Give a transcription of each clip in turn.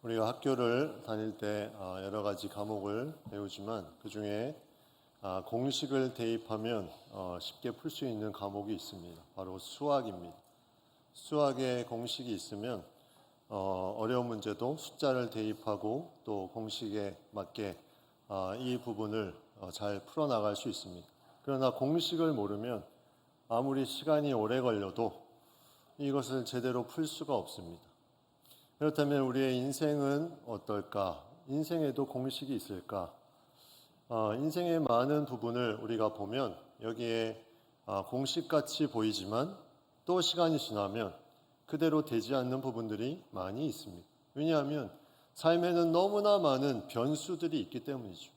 우리가 학교를 다닐 때 여러 가지 과목을 배우지만 그중에 공식을 대입하면 쉽게 풀 수 있는 과목이 있습니다. 바로 수학입니다. 수학에 공식이 있으면 어려운 문제도 숫자를 대입하고 또 공식에 맞게 이 부분을 잘 풀어나갈 수 있습니다. 그러나 공식을 모르면 아무리 시간이 오래 걸려도 이것을 제대로 풀 수가 없습니다. 그렇다면 우리의 인생은 어떨까? 인생에도 공식이 있을까? 인생의 많은 부분을 우리가 보면 여기에 공식같이 보이지만 또 시간이 지나면 그대로 되지 않는 부분들이 많이 있습니다. 왜냐하면 삶에는 너무나 많은 변수들이 있기 때문이죠.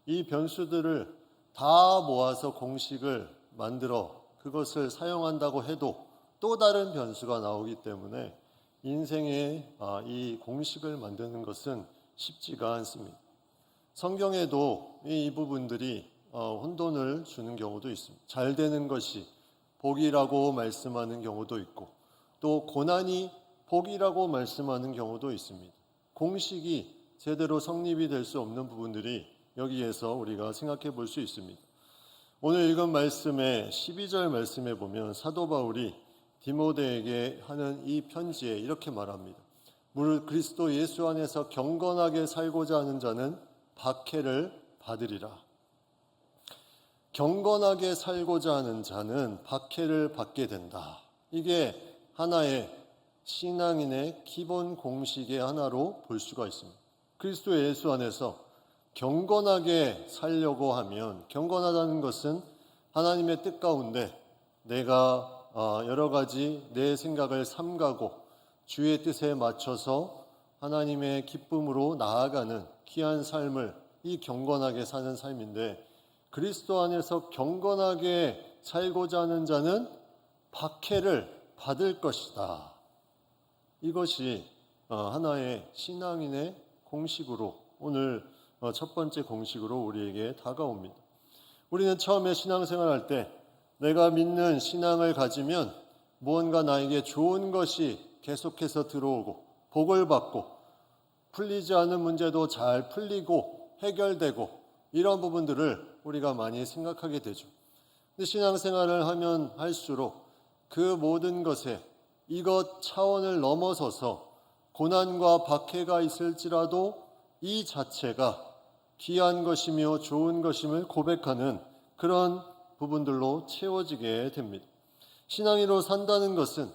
이 변수들을 다 모아서 공식을 만들어 그것을 사용한다고 해도 또 다른 변수가 나오기 때문에 인생의 이 공식을 만드는 것은 쉽지가 않습니다. 성경에도 이 부분들이 혼돈을 주는 경우도 있습니다. 잘 되는 것이 복이라고 말씀하는 경우도 있고 또 고난이 복이라고 말씀하는 경우도 있습니다. 공식이 제대로 성립이 될 수 없는 부분들이 여기에서 우리가 생각해 볼 수 있습니다. 오늘 읽은 말씀의 12절 말씀에 보면 사도 바울이 디모데에게 하는 이 편지에 이렇게 말합니다. 무릇 그리스도 예수 안에서 경건하게 살고자 하는 자는 박해를 받으리라. 경건하게 살고자 하는 자는 박해를 받게 된다. 이게 하나의 신앙인의 기본 공식의 하나로 볼 수가 있습니다. 그리스도 예수 안에서 경건하게 살려고 하면, 경건하다는 것은 하나님의 뜻 가운데 내가 여러 가지 내 생각을 삼가고 주의 뜻에 맞춰서 하나님의 기쁨으로 나아가는 귀한 삶을 이 경건하게 사는 삶인데, 그리스도 안에서 경건하게 살고자 하는 자는 박해를 받을 것이다. 이것이 하나의 신앙인의 공식으로, 오늘 첫 번째 공식으로 우리에게 다가옵니다. 우리는 처음에 신앙생활할 때 내가 믿는 신앙을 가지면 무언가 나에게 좋은 것이 계속해서 들어오고 복을 받고 풀리지 않은 문제도 잘 풀리고 해결되고 이런 부분들을 우리가 많이 생각하게 되죠. 근데 신앙생활을 하면 할수록 그 모든 것에 이것 차원을 넘어서서 고난과 박해가 있을지라도 이 자체가 귀한 것이며 좋은 것임을 고백하는 그런 부분들로 채워지게 됩니다. 신앙인으로 산다는 것은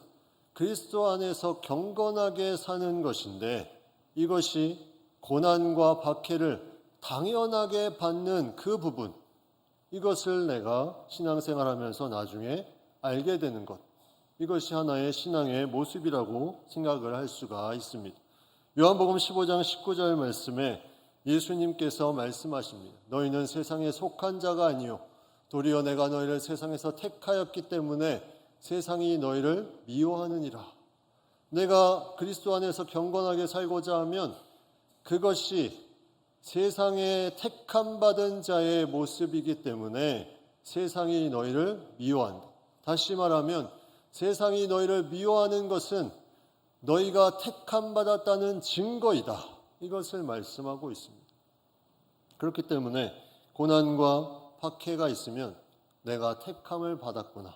그리스도 안에서 경건하게 사는 것인데, 이것이 고난과 박해를 당연하게 받는 그 부분, 이것을 내가 신앙생활하면서 나중에 알게 되는 것, 이것이 하나의 신앙의 모습이라고 생각을 할 수가 있습니다. 요한복음 15장 19절 말씀에 예수님께서 말씀하십니다. 너희는 세상에 속한 자가 아니요 도리어 내가 너희를 세상에서 택하였기 때문에 세상이 너희를 미워하느니라. 내가 그리스도 안에서 경건하게 살고자 하면 그것이 세상에 택함 받은 자의 모습이기 때문에 세상이 너희를 미워한다. 다시 말하면 세상이 너희를 미워하는 것은 너희가 택함 받았다는 증거이다. 이것을 말씀하고 있습니다. 그렇기 때문에 고난과 박해가 있으면 내가 택함을 받았구나,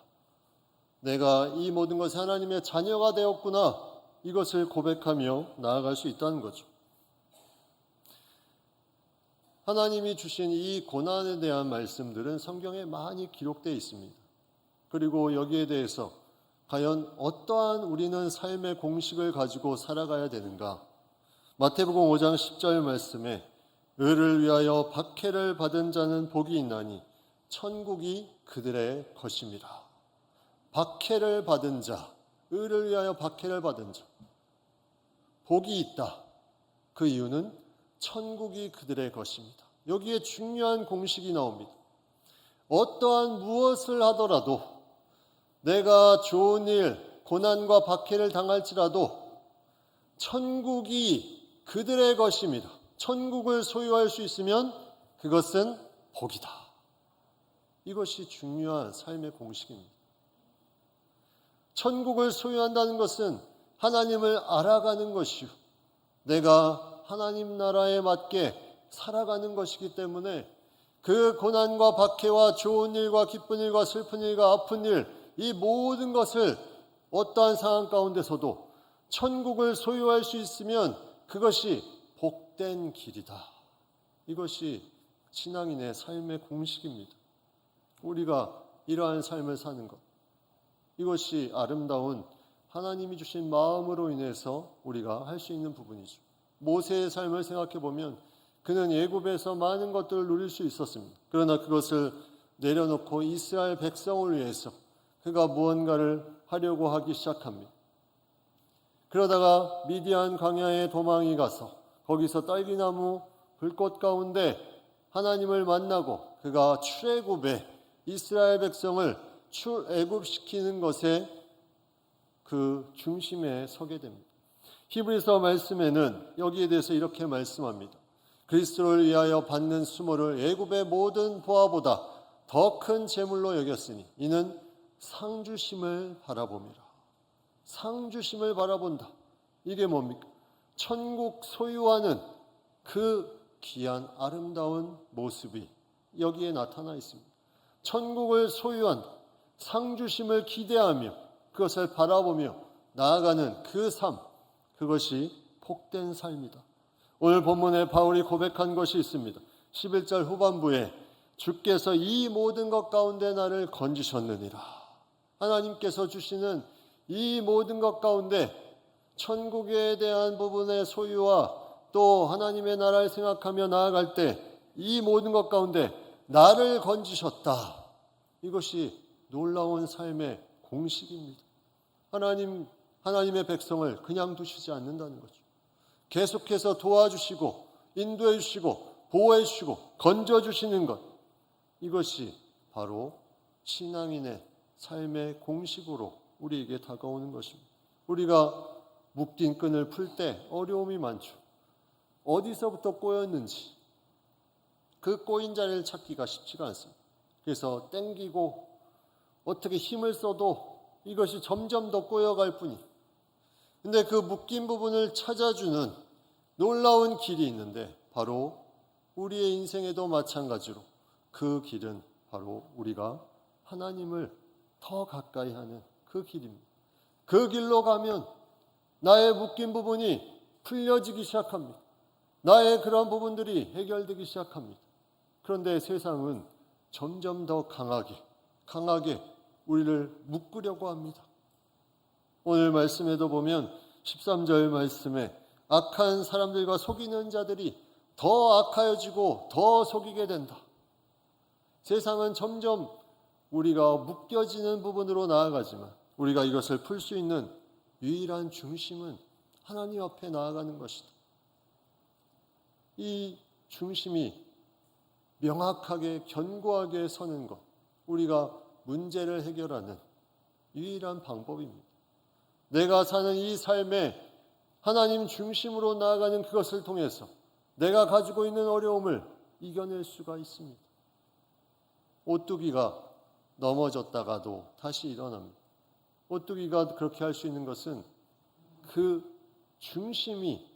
내가 이 모든 것이 하나님의 자녀가 되었구나, 이것을 고백하며 나아갈 수 있다는 거죠. 하나님이 주신 이 고난에 대한 말씀들은 성경에 많이 기록되어 있습니다. 그리고 여기에 대해서 과연 어떠한 우리는 삶의 공식을 가지고 살아가야 되는가? 마태복음 5장 10절 말씀에 의를 위하여 박해를 받은 자는 복이 있나니 천국이 그들의 것입니다. 박해를 받은 자, 의를 위하여 박해를 받은 자, 복이 있다. 그 이유는 천국이 그들의 것입니다. 여기에 중요한 공식이 나옵니다. 어떠한 무엇을 하더라도, 내가 좋은 일, 고난과 박해를 당할지라도 천국이 그들의 것입니다. 천국을 소유할 수 있으면 그것은 복이다. 이것이 중요한 삶의 공식입니다. 천국을 소유한다는 것은 하나님을 알아가는 것이요, 내가 하나님 나라에 맞게 살아가는 것이기 때문에 그 고난과 박해와 좋은 일과 기쁜 일과 슬픈 일과 아픈 일, 이 모든 것을 어떠한 상황 가운데서도 천국을 소유할 수 있으면 그것이 복된 길이다. 이것이 신앙인의 삶의 공식입니다. 우리가 이러한 삶을 사는 것, 이것이 아름다운 하나님이 주신 마음으로 인해서 우리가 할 수 있는 부분이죠. 모세의 삶을 생각해 보면 그는 애굽에서 많은 것들을 누릴 수 있었습니다. 그러나 그것을 내려놓고 이스라엘 백성을 위해서 그가 무언가를 하려고 하기 시작합니다. 그러다가 미디안 광야에 도망이 가서 거기서 딸기나무 불꽃 가운데 하나님을 만나고 그가 출애굽에 이스라엘 백성을 출애굽시키는 것에 그 중심에 서게 됩니다. 히브리서 말씀에는 여기에 대해서 이렇게 말씀합니다. 그리스도를 위하여 받는 수모를 애굽의 모든 보화보다 더 큰 재물로 여겼으니 이는 상주심을 바라봄이라. 상주심을 바라본다. 이게 뭡니까? 천국 소유하는 그 귀한 아름다운 모습이 여기에 나타나 있습니다. 천국을 소유한 상주심을 기대하며 그것을 바라보며 나아가는 그 삶, 그것이 복된 삶이다. 오늘 본문에 바울이 고백한 것이 있습니다. 11절 후반부에 주께서 이 모든 것 가운데 나를 건지셨느니라. 하나님께서 주시는 이 모든 것 가운데 천국에 대한 부분의 소유와 또 하나님의 나라를 생각하며 나아갈 때 이 모든 것 가운데 나를 건지셨다. 이것이 놀라운 삶의 공식입니다. 하나님의 백성을 그냥 두시지 않는다는 거죠. 계속해서 도와주시고 인도해 주시고 보호해 주시고 건져 주시는 것, 이것이 바로 신앙인의 삶의 공식으로 우리에게 다가오는 것입니다. 우리가 묶인 끈을 풀 때 어려움이 많죠. 어디서부터 꼬였는지 그 꼬인 자리를 찾기가 쉽지가 않습니다. 그래서 땡기고 어떻게 힘을 써도 이것이 점점 더 꼬여갈 뿐이. 근데 그 묶인 부분을 찾아주는 놀라운 길이 있는데 바로 우리의 인생에도 마찬가지로 그 길은 바로 우리가 하나님을 더 가까이 하는 그 길입니다. 그 길로 가면 나의 묶인 부분이 풀려지기 시작합니다. 나의 그런 부분들이 해결되기 시작합니다. 그런데 세상은 점점 더 강하게 우리를 묶으려고 합니다. 오늘 말씀에도 보면 13절 말씀에 악한 사람들과 속이는 자들이 더 악하여지고 더 속이게 된다. 세상은 점점 우리가 묶여지는 부분으로 나아가지만 우리가 이것을 풀 수 있는 유일한 중심은 하나님 앞에 나아가는 것이다. 이 중심이 명확하게 견고하게 서는 것, 우리가 문제를 해결하는 유일한 방법입니다. 내가 사는 이 삶에 하나님 중심으로 나아가는 그것을 통해서 내가 가지고 있는 어려움을 이겨낼 수가 있습니다. 오뚜기가 넘어졌다가도 다시 일어납니다. 오뚜기가 그렇게 할 수 있는 것은 그 중심이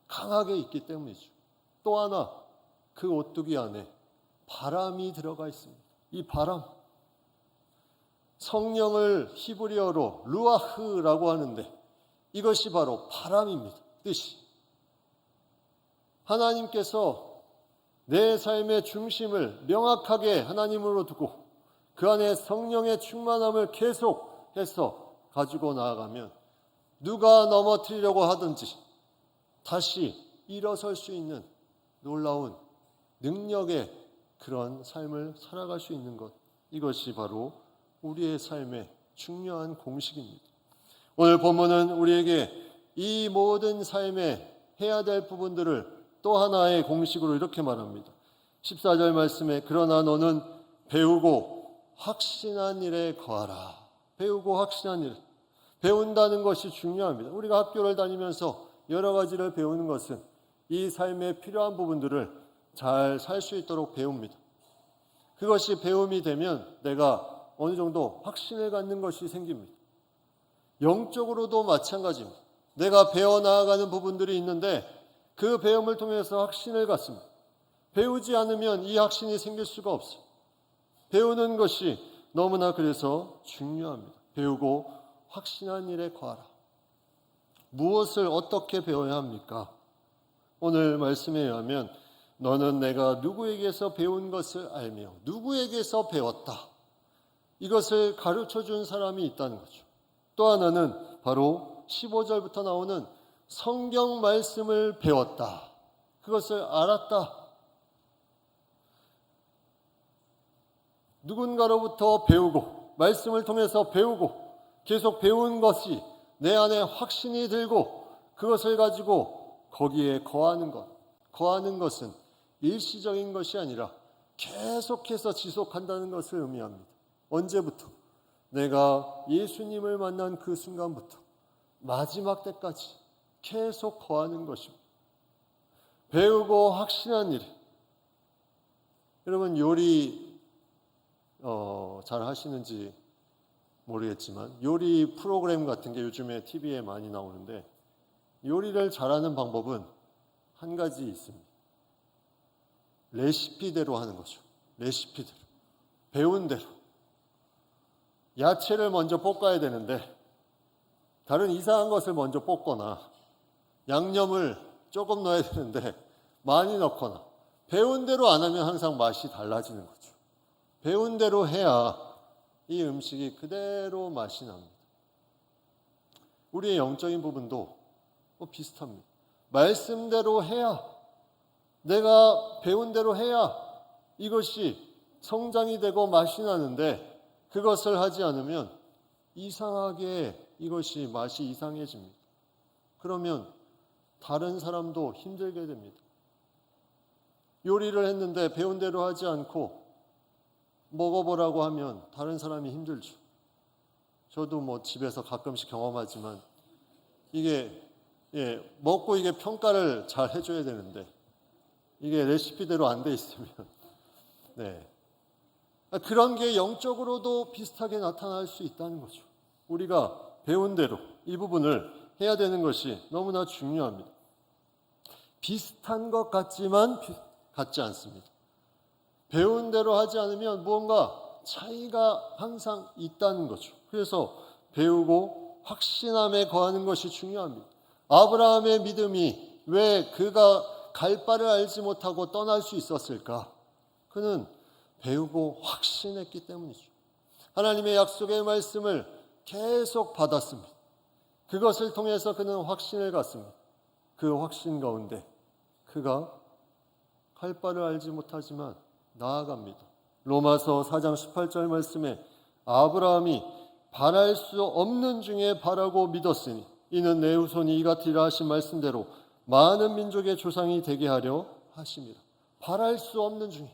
강하게 있기 때문이죠. 또 하나, 그 오뚜기 안에 바람이 들어가 있습니다. 이 바람, 성령을 히브리어로 루아흐라고 하는데 이것이 바로 바람입니다. 뜻이. 하나님께서 내 삶의 중심을 명확하게 하나님으로 두고 그 안에 성령의 충만함을 계속해서 가지고 나아가면 누가 넘어뜨리려고 하든지 다시 일어설 수 있는 놀라운 능력의 그런 삶을 살아갈 수 있는 것, 이것이 바로 우리의 삶의 중요한 공식입니다. 오늘 본문은 우리에게 이 모든 삶에 해야 될 부분들을 또 하나의 공식으로 이렇게 말합니다. 14절 말씀에 그러나 너는 배우고 확신한 일에 거하라. 배우고 확신한 일. 배운다는 것이 중요합니다. 우리가 학교를 다니면서 여러 가지를 배우는 것은 이 삶에 필요한 부분들을 잘 살 수 있도록 배웁니다. 그것이 배움이 되면 내가 어느 정도 확신을 갖는 것이 생깁니다. 영적으로도 마찬가지입니다. 내가 배워나가는 부분들이 있는데 그 배움을 통해서 확신을 갖습니다. 배우지 않으면 이 확신이 생길 수가 없어요. 배우는 것이 너무나 그래서 중요합니다. 배우고 확신한 일에 거하라. 무엇을 어떻게 배워야 합니까? 오늘 말씀에 의하면 너는 내가 누구에게서 배운 것을 알며 누구에게서 배웠다. 이것을 가르쳐 준 사람이 있다는 거죠. 또 하나는 바로 15절부터 나오는 성경 말씀을 배웠다. 그것을 알았다. 누군가로부터 배우고 말씀을 통해서 배우고 계속 배운 것이 내 안에 확신이 들고 그것을 가지고 거기에 거하는 것. 거하는 것은 일시적인 것이 아니라 계속해서 지속한다는 것을 의미합니다. 언제부터? 내가 예수님을 만난 그 순간부터 마지막 때까지 계속 거하는 것입니다. 배우고 확신한 일. 여러분 요리 잘 하시는지 모르겠지만 요리 프로그램 같은 게 요즘에 TV에 많이 나오는데 요리를 잘하는 방법은 한 가지 있습니다. 레시피대로 하는 거죠. 레시피대로. 배운 대로. 야채를 먼저 볶아야 되는데 다른 이상한 것을 먼저 볶거나 양념을 조금 넣어야 되는데 많이 넣거나 배운 대로 안 하면 항상 맛이 달라지는 거죠. 배운 대로 해야 이 음식이 그대로 맛이 납니다. 우리의 영적인 부분도 비슷합니다. 말씀대로 해야 내가 배운 대로 해야 이것이 성장이 되고 맛이 나는데 그것을 하지 않으면 이상하게 이것이 맛이 이상해집니다. 그러면 다른 사람도 힘들게 됩니다. 요리를 했는데 배운 대로 하지 않고 먹어보라고 하면 다른 사람이 힘들죠. 저도 집에서 가끔씩 경험하지만 이게 먹고 이게 평가를 잘 해줘야 되는데 이게 레시피대로 안 돼 있으면 그런 게 영적으로도 비슷하게 나타날 수 있다는 거죠. 우리가 배운 대로 이 부분을 해야 되는 것이 너무나 중요합니다. 비슷한 것 같지만 같지 않습니다. 배운 대로 하지 않으면 무언가 차이가 항상 있다는 거죠. 그래서 배우고 확신함에 거하는 것이 중요합니다. 아브라함의 믿음이 왜 그가 갈 바를 알지 못하고 떠날 수 있었을까? 그는 배우고 확신했기 때문이죠. 하나님의 약속의 말씀을 계속 받았습니다. 그것을 통해서 그는 확신을 갖습니다. 그 확신 가운데 그가 갈 바를 알지 못하지만 나아갑니다. 로마서 4장 18절 말씀에 아브라함이 바랄 수 없는 중에 바라고 믿었으니 이는 내 후손이 이같으리라 하신 말씀대로 많은 민족의 조상이 되게 하려 하심이라. 바랄 수 없는 중에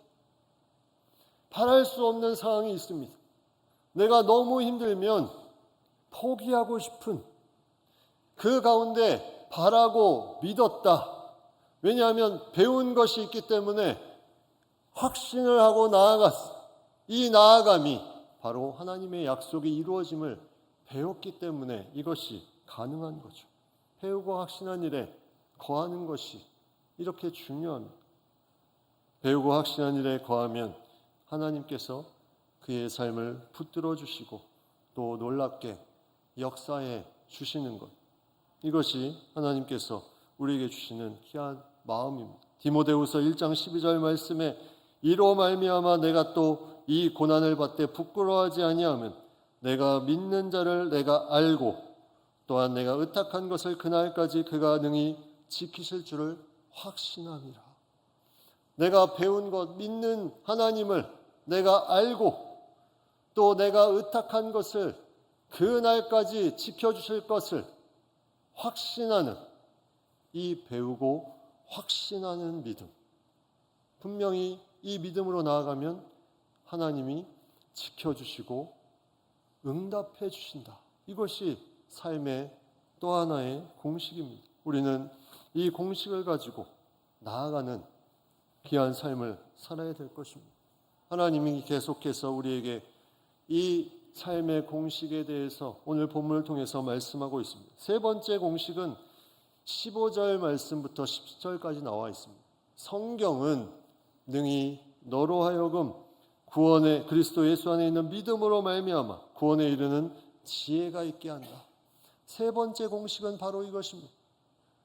바랄 수 없는 상황이 있습니다. 내가 너무 힘들면 포기하고 싶은 그 가운데 바라고 믿었다. 왜냐하면 배운 것이 있기 때문에 확신을 하고 나아갔어. 이 나아감이 바로 하나님의 약속이 이루어짐을 배웠기 때문에 이것이 가능한 거죠. 배우고 확신한 일에 거하는 것이 이렇게 중요합니다. 배우고 확신한 일에 거하면 하나님께서 그의 삶을 붙들어 주시고 또 놀랍게 역사해 주시는 것. 이것이 하나님께서 우리에게 주시는 귀한 마음입니다. 디모데후서 1장 12절 말씀에 이로 말미암아 내가 또 이 고난을 받되 부끄러워하지 아니하면 내가 믿는 자를 내가 알고 또한 내가 의탁한 것을 그날까지 그가 능히 지키실 줄을 확신함이라. 내가 배운 것, 믿는 하나님을 내가 알고 또 내가 의탁한 것을 그날까지 지켜주실 것을 확신하는 이 배우고 확신하는 믿음. 분명히 이 믿음으로 나아가면 하나님이 지켜주시고 응답해 주신다. 이것이 삶의 또 하나의 공식입니다. 우리는 이 공식을 가지고 나아가는 귀한 삶을 살아야 될 것입니다. 하나님이 계속해서 우리에게 이 삶의 공식에 대해서 오늘 본문을 통해서 말씀하고 있습니다. 세 번째 공식은 15절 말씀부터 17절까지 나와 있습니다. 성경은 능히 너로 하여금 구원의 그리스도 예수 안에 있는 믿음으로 말미암아 구원에 이르는 지혜가 있게 한다. 세 번째 공식은 바로 이것입니다.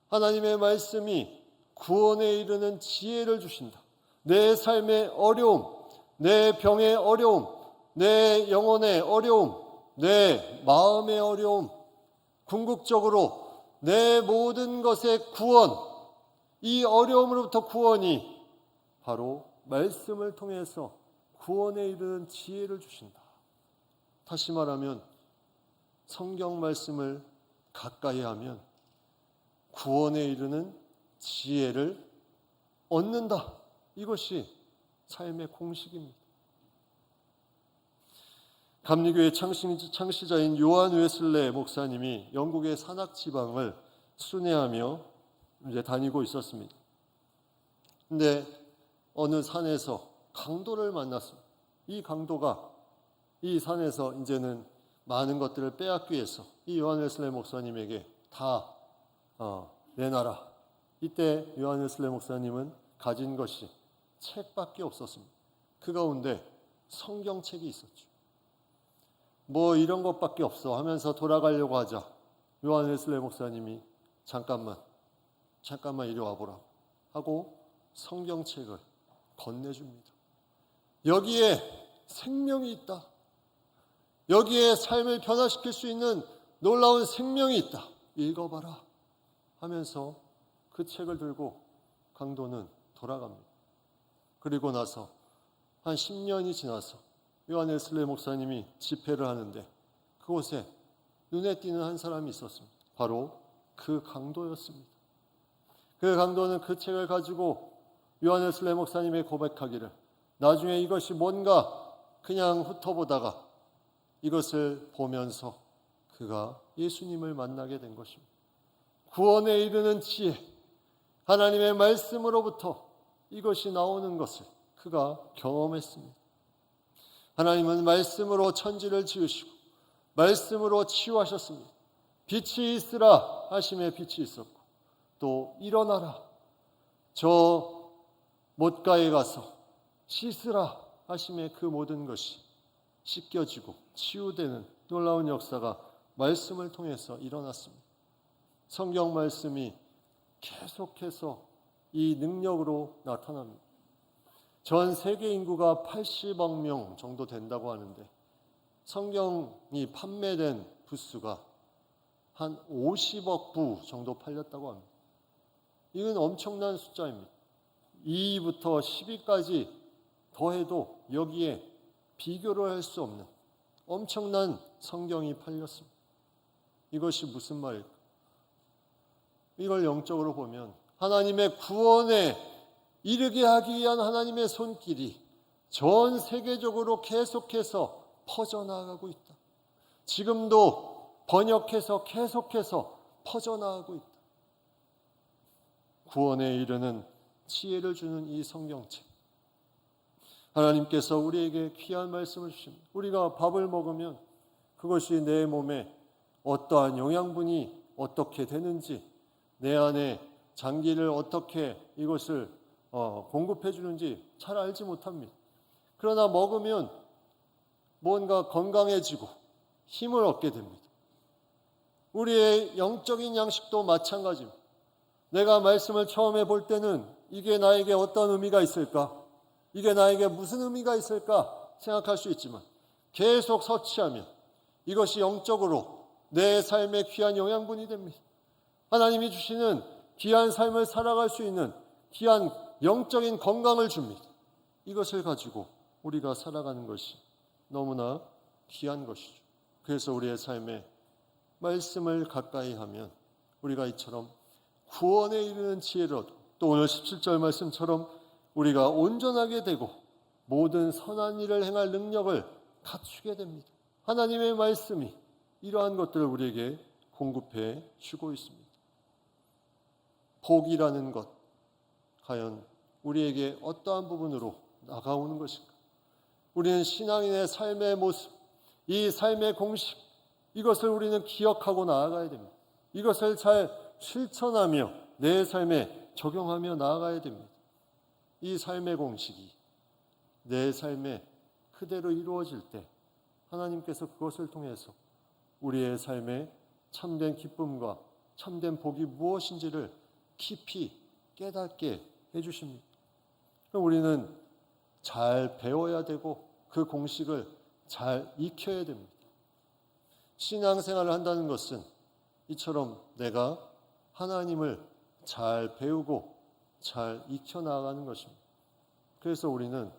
하나님의 말씀이 구원에 이르는 지혜를 주신다. 내 삶의 어려움, 내 병의 어려움, 내 영혼의 어려움, 내 마음의 어려움, 궁극적으로 내 모든 것의 구원, 이 어려움으로부터 구원이 바로 말씀을 통해서 구원에 이르는 지혜를 주신다. 다시 말하면 성경 말씀을 가까이 하면 구원에 이르는 지혜를 얻는다. 이것이 삶의 공식입니다. 감리교의 창시자인 요한 웨슬레 목사님이 영국의 산악 지방을 순회하며 이제 다니고 있었습니다. 근데 어느 산에서 강도를 만났습니다. 이 강도가 이 산에서 이제는 많은 것들을 빼앗기 위해서 이 요한 웨슬레 목사님에게 다 내놔라. 이때 요한 웨슬레 목사님은 가진 것이 책밖에 없었습니다. 그 가운데 성경책이 있었죠. 뭐 이런 것밖에 없어 하면서 돌아가려고 하자 요한 웨슬레 목사님이 잠깐만 이리 와보라고 하고 성경책을 건네줍니다. 여기에 생명이 있다. 여기에 삶을 변화시킬 수 있는 놀라운 생명이 있다. 읽어봐라 하면서 그 책을 들고 강도는 돌아갑니다. 그리고 나서 한 10년이 지나서 요한 웨슬레 목사님이 집회를 하는데 그곳에 눈에 띄는 한 사람이 있었습니다. 바로 그 강도였습니다. 그 강도는 그 책을 가지고 요한 웨슬레 목사님의 고백하기를 나중에 이것이 뭔가 그냥 훑어보다가 이것을 보면서 그가 예수님을 만나게 된 것입니다. 구원에 이르는 지혜, 하나님의 말씀으로부터 이것이 나오는 것을 그가 경험했습니다. 하나님은 말씀으로 천지를 지으시고 말씀으로 치유하셨습니다. 빛이 있으라 하심에 빛이 있었고 또 일어나라 저 못가에 가서 씻으라 하심에 그 모든 것이 씻겨지고 치유되는 놀라운 역사가 말씀을 통해서 일어났습니다. 성경 말씀이 계속해서 이 능력으로 나타납니다. 전 세계 인구가 80억 명 정도 된다고 하는데 성경이 판매된 부수가 한 50억 부 정도 팔렸다고 합니다. 이건 엄청난 숫자입니다. 2부터 10위까지 더해도 여기에 비교를 할 수 없는 엄청난 성경이 팔렸습니다. 이것이 무슨 말일까? 이걸 영적으로 보면 하나님의 구원에 이르게 하기 위한 하나님의 손길이 전 세계적으로 계속해서 퍼져나가고 있다. 지금도 번역해서 계속해서 퍼져나가고 있다. 구원에 이르는 지혜를 주는 이 성경책. 하나님께서 우리에게 귀한 말씀을 주십니다. 우리가 밥을 먹으면 그것이 내 몸에 어떠한 영양분이 어떻게 되는지 내 안에 장기를 어떻게 이것을 공급해 주는지 잘 알지 못합니다. 그러나 먹으면 뭔가 건강해지고 힘을 얻게 됩니다. 우리의 영적인 양식도 마찬가지입니다. 내가 말씀을 처음에 볼 때는 이게 나에게 어떤 의미가 있을까? 이게 나에게 무슨 의미가 있을까? 생각할 수 있지만 계속 섭취하면 이것이 영적으로 내 삶의 귀한 영양분이 됩니다. 하나님이 주시는 귀한 삶을 살아갈 수 있는 귀한 영적인 건강을 줍니다. 이것을 가지고 우리가 살아가는 것이 너무나 귀한 것이죠. 그래서 우리의 삶에 말씀을 가까이 하면 우리가 이처럼 구원에 이르는 지혜를 얻고 또 오늘 17절 말씀처럼 우리가 온전하게 되고 모든 선한 일을 행할 능력을 갖추게 됩니다. 하나님의 말씀이 이러한 것들을 우리에게 공급해 주고 있습니다. 복이라는 것, 과연 우리에게 어떠한 부분으로 나가오는 것일까? 우리는 신앙인의 삶의 모습, 이 삶의 공식, 이것을 우리는 기억하고 나아가야 됩니다. 이것을 잘 실천하며 내 삶에 적용하며 나아가야 됩니다. 이 삶의 공식이 내 삶에 그대로 이루어질 때 하나님께서 그것을 통해서 우리의 삶에 참된 기쁨과 참된 복이 무엇인지를 깊이 깨닫게 해주십니다. 그럼 우리는 잘 배워야 되고 그 공식을 잘 익혀야 됩니다. 신앙생활을 한다는 것은 이처럼 내가 하나님을 잘 배우고 잘 익혀나가는 것입니다. 그래서 우리는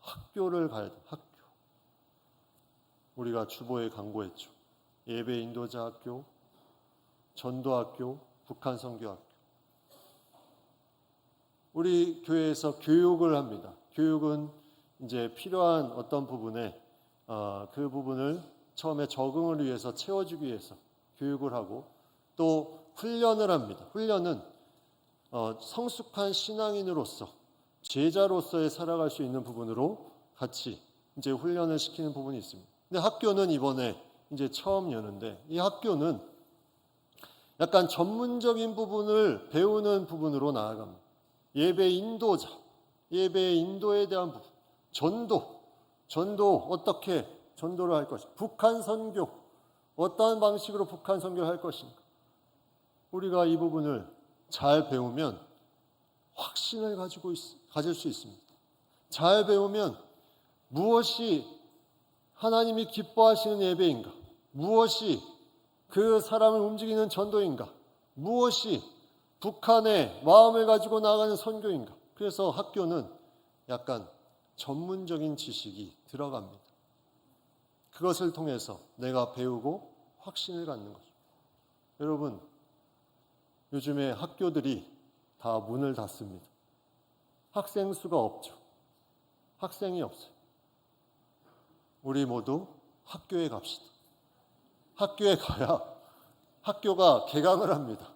학교를 가야 돼요. 학교. 우리가 주보에 강구했죠. 예배 인도자 학교, 전도학교, 북한 선교학교. 우리 교회에서 교육을 합니다. 교육은 이제 필요한 어떤 부분에 그 부분을 처음에 적응을 위해서 채워주기 위해서 교육을 하고 또 훈련을 합니다. 훈련은 성숙한 신앙인으로서 제자로서의 살아갈 수 있는 부분으로 같이 이제 훈련을 시키는 부분이 있습니다. 근데 학교는 이번에 이제 처음 여는데 이 학교는 약간 전문적인 부분을 배우는 부분으로 나아갑니다. 예배 인도자, 예배 인도에 대한 부분, 전도 어떻게 전도를 할 것인가, 북한 선교 어떠한 방식으로 북한 선교를 할 것인가. 우리가 이 부분을 잘 배우면 확신을 가질 수 있습니다. 잘 배우면 무엇이 하나님이 기뻐하시는 예배인가, 무엇이 그 사람을 움직이는 전도인가, 무엇이 북한의 마음을 가지고 나가는 선교인가. 그래서 학교는 약간 전문적인 지식이 들어갑니다. 그것을 통해서 내가 배우고 확신을 갖는 거죠. 여러분, 요즘에 학교들이 다 문을 닫습니다. 학생 수가 없죠. 학생이 없어요. 우리 모두 학교에 갑시다. 학교에 가야 학교가 개강을 합니다.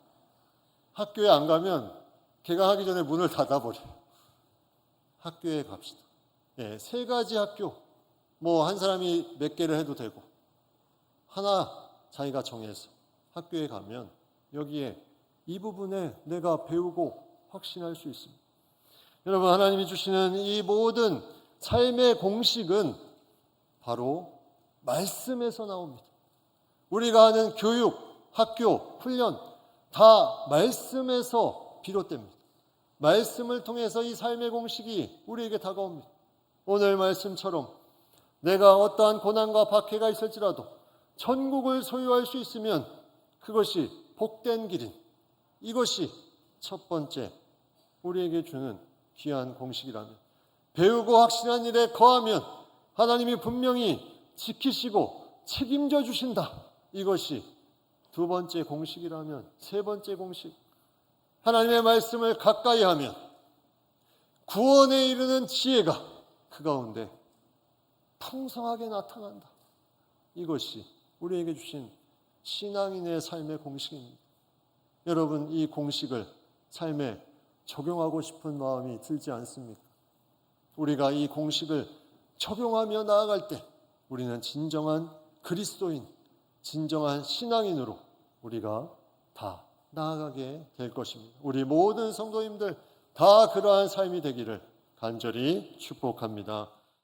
학교에 안 가면 개강하기 전에 문을 닫아버려요. 학교에 갑시다. 예, 3가지 학교, 뭐 한 사람이 몇 개를 해도 되고 하나 자기가 정해서 학교에 가면 여기에 이 부분에 내가 배우고 확신할 수 있습니다. 여러분, 하나님이 주시는 이 모든 삶의 공식은 바로 말씀에서 나옵니다. 우리가 하는 교육, 학교, 훈련 다 말씀에서 비롯됩니다. 말씀을 통해서 이 삶의 공식이 우리에게 다가옵니다. 오늘 말씀처럼 내가 어떠한 고난과 박해가 있을지라도 천국을 소유할 수 있으면 그것이 복된 길인, 이것이 첫 번째 우리에게 주는 귀한 공식이라면, 배우고 확신한 일에 거하면 하나님이 분명히 지키시고 책임져 주신다, 이것이 두 번째 공식이라면, 세 번째 공식, 하나님의 말씀을 가까이 하면 구원에 이르는 지혜가 그 가운데 풍성하게 나타난다, 이것이 우리에게 주신 신앙인의 삶의 공식입니다. 여러분, 이 공식을 삶에 적용하고 싶은 마음이 들지 않습니까? 우리가 이 공식을 적용하며 나아갈 때 우리는 진정한 그리스도인, 진정한 신앙인으로 우리가 다 나아가게 될 것입니다. 우리 모든 성도님들 다 그러한 삶이 되기를 간절히 축복합니다.